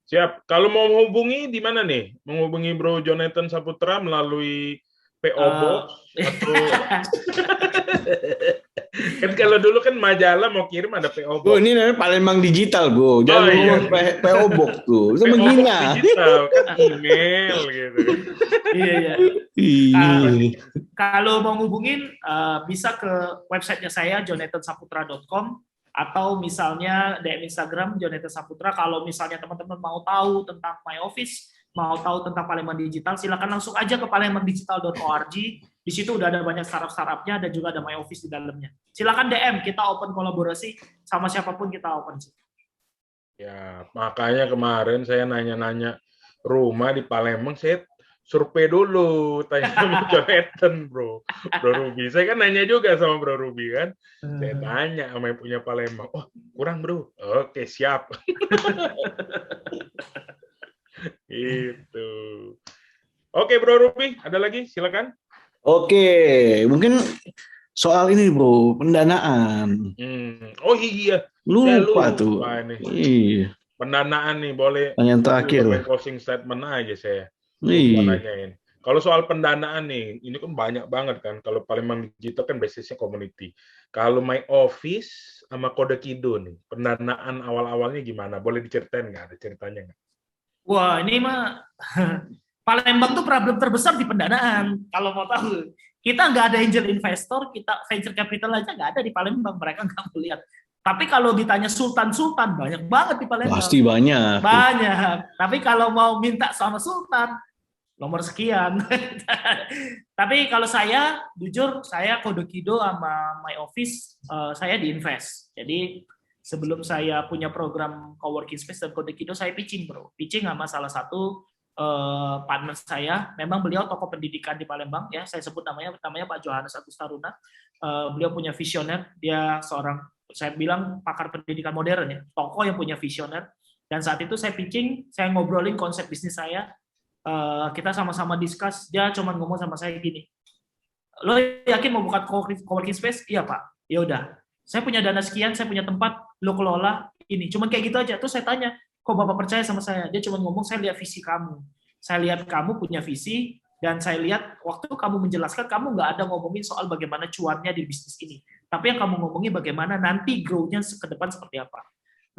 S1: Siap. Kalau mau menghubungi di mana nih? Menghubungi Bro Jonathan Saputra melalui PO Box atau kan kalau dulu kan majalah mau kirim ada PO Box.
S4: Ini namanya Palembang Digital, bro. Jangan PO Box tuh. Itu menghina.
S1: Digital kan email gitu.
S3: Iya. Kalau mau ngubungin bisa ke websitenya saya jonathansaputra.com atau misalnya DM Instagram Jonathan Saputra. Kalau misalnya teman-teman mau tahu tentang My Office, mau tahu tentang Palembang Digital, silakan langsung aja ke palembangdigital.org. Di situ udah ada banyak startup-startupnya dan juga ada My Office di dalamnya. Silakan DM, kita open kolaborasi sama siapapun, kita open sih.
S1: Ya, makanya kemarin saya nanya-nanya rumah di Palembang, saya survei dulu, tanya sama Jonathan, Bro Ruby. Saya kan nanya juga sama Bro Ruby kan. Saya tanya sama yang punya Palembang. Kurang, Bro. Oke, siap. Itu. Oke, Bro Ruby, ada lagi? Silakan.
S4: Oke, mungkin soal ini, Bro, pendanaan.
S1: Oh iya.
S4: Lupa tuh.
S1: Iya. Pendanaan nih, boleh.
S4: Yang terakhir.
S1: Closing statement aja saya.
S4: Iya.
S1: Kalau soal pendanaan nih, ini kan banyak banget kan. Kalau Palembang Digital kan basisnya community. Kalau My Office sama Kode Kido nih, pendanaan awal-awalnya gimana? Boleh diceritain nggak? Ada ceritanya nggak?
S3: Wah, ini mah Palembang tuh problem terbesar di pendanaan. Kalau mau tahu, kita nggak ada angel investor, kita venture capital aja nggak ada di Palembang. Mereka nggak melihat. Tapi kalau ditanya sultan banyak banget di Palembang.
S4: Pasti banyak.
S3: Banyak. Tapi kalau mau minta sama sultan, nomor sekian. Tapi kalau saya, jujur, saya Kode Kido sama My Office, saya diinvest. Jadi sebelum saya punya program coworking space dan Kode Kido, saya pitching, bro. Pitching sama salah satu partner saya. Memang beliau tokoh pendidikan di Palembang, ya. Saya sebut namanya Pak Johannes Agus Taruna. Beliau punya visioner. Dia seorang, saya bilang pakar pendidikan modern, ya. Tokoh yang punya visioner. Dan saat itu saya pitching, saya ngobrolin konsep bisnis saya. Kita sama-sama discuss, dia cuma ngomong sama saya gini, lo yakin mau buka coworking space? Iya Pak. Ya udah. Saya punya dana sekian, saya punya tempat, lo kelola ini. Cuman kayak gitu aja. Terus saya tanya, kok Bapak percaya sama saya? Dia cuma ngomong, saya lihat visi kamu. Saya lihat kamu punya visi, dan saya lihat waktu kamu menjelaskan, kamu nggak ada ngomongin soal bagaimana cuannya di bisnis ini. Tapi yang kamu ngomongin bagaimana nanti grow-nya ke depan seperti apa.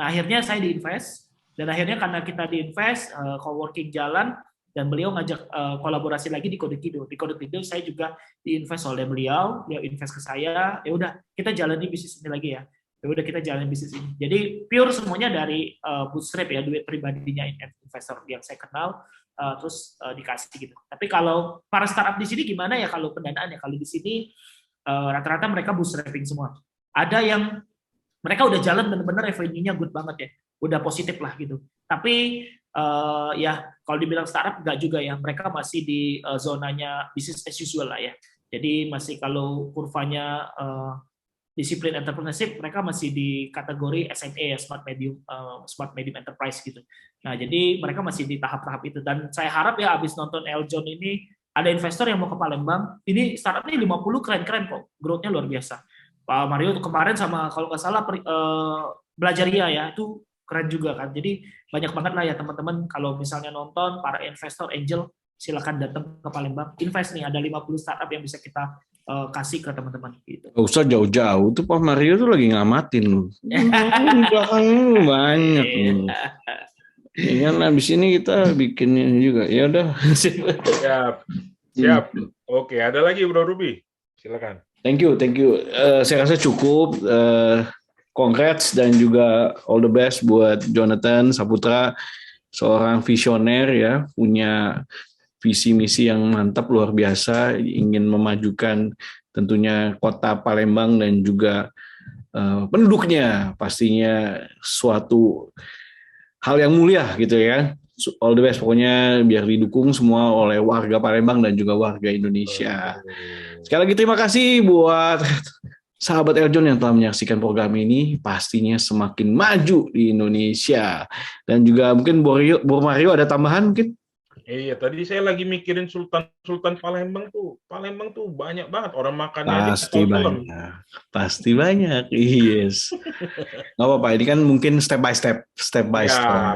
S3: Nah, akhirnya saya diinvest, dan akhirnya karena kita diinvest, coworking jalan, dan beliau ngajak kolaborasi lagi di Kodekido. Di Kodekido saya juga diinvest oleh beliau invest ke saya, ya udah kita jalani bisnis ini lagi ya. Ya udah kita jalanin bisnis ini. Jadi pure semuanya dari bootstrap ya, duit pribadinya investor yang saya kenal, terus dikasih gitu. Tapi kalau para startup di sini gimana ya kalau pendanaannya? Kalau di sini rata-rata mereka bootstrapping semua. Ada yang mereka udah jalan benar-benar revenue-nya good banget ya, udah positif lah gitu. Tapi ya kalau dibilang startup nggak juga ya, mereka masih di zonanya business as usual lah ya. Jadi masih kalau kurvanya disiplin entrepreneurship, mereka masih di kategori SME ya, smart medium enterprise gitu. Nah jadi mereka masih di tahap-tahap itu, dan saya harap ya abis nonton Eljon ini ada investor yang mau ke Palembang. Ini startup ini 50 keren-keren kok, growth-nya luar biasa. Pak Mario kemarin sama kalau nggak salah Belajaria ya, itu keren juga kan. Jadi banyak banget lah ya teman-teman, kalau misalnya nonton para investor angel, silakan datang ke Palembang, invest nih, ada 50 startup yang bisa kita kasih ke teman-teman gitu.
S4: Gak usah jauh-jauh, tuh Pak Mario tuh lagi ngamatin lu. Banyak lu. Ya kan abis ini kita bikinnya juga. Ya udah.
S1: Siap. Oke, ada lagi Bro Ruby. Silakan.
S4: Thank you. Saya rasa cukup. Congrats dan juga all the best buat Jonathan Saputra, seorang visioner ya, punya visi misi yang mantap luar biasa, ingin memajukan tentunya kota Palembang dan juga penduduknya, pastinya suatu hal yang mulia gitu ya. All the best pokoknya, biar didukung semua oleh warga Palembang dan juga warga Indonesia. Sekali lagi terima kasih buat sahabat Eljon yang telah menyaksikan program ini, pastinya semakin maju di Indonesia. Dan juga mungkin Bro Mario ada tambahan mungkin?
S1: Iya, tadi saya lagi mikirin Sultan Palembang tuh banyak banget orang makannya.
S4: Pasti banyak. Yes. Nggak apa-apa, ini kan mungkin step by step.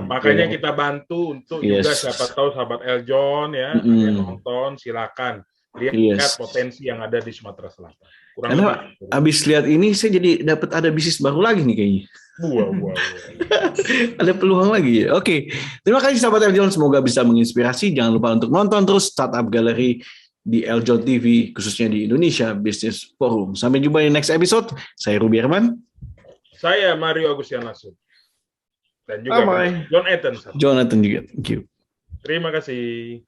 S1: Makanya kita bantu untuk juga siapa tahu sahabat Eljon ya, yang nonton silakan lihat potensi yang ada di Sumatera Selatan.
S4: Karena abis lihat ini saya jadi dapat ada bisnis baru lagi nih kayaknya. Ada peluang lagi ya. Oke. Terima kasih sahabat Eljon, semoga bisa menginspirasi. Jangan lupa untuk nonton terus Startup Gallery di Eljon TV, khususnya di Indonesia Business Forum. Sampai jumpa di next episode. Saya Ruby Herman.
S1: Saya Mario Agustian Lasut. Dan juga Jonathan juga.
S4: Thank you.
S1: Terima kasih.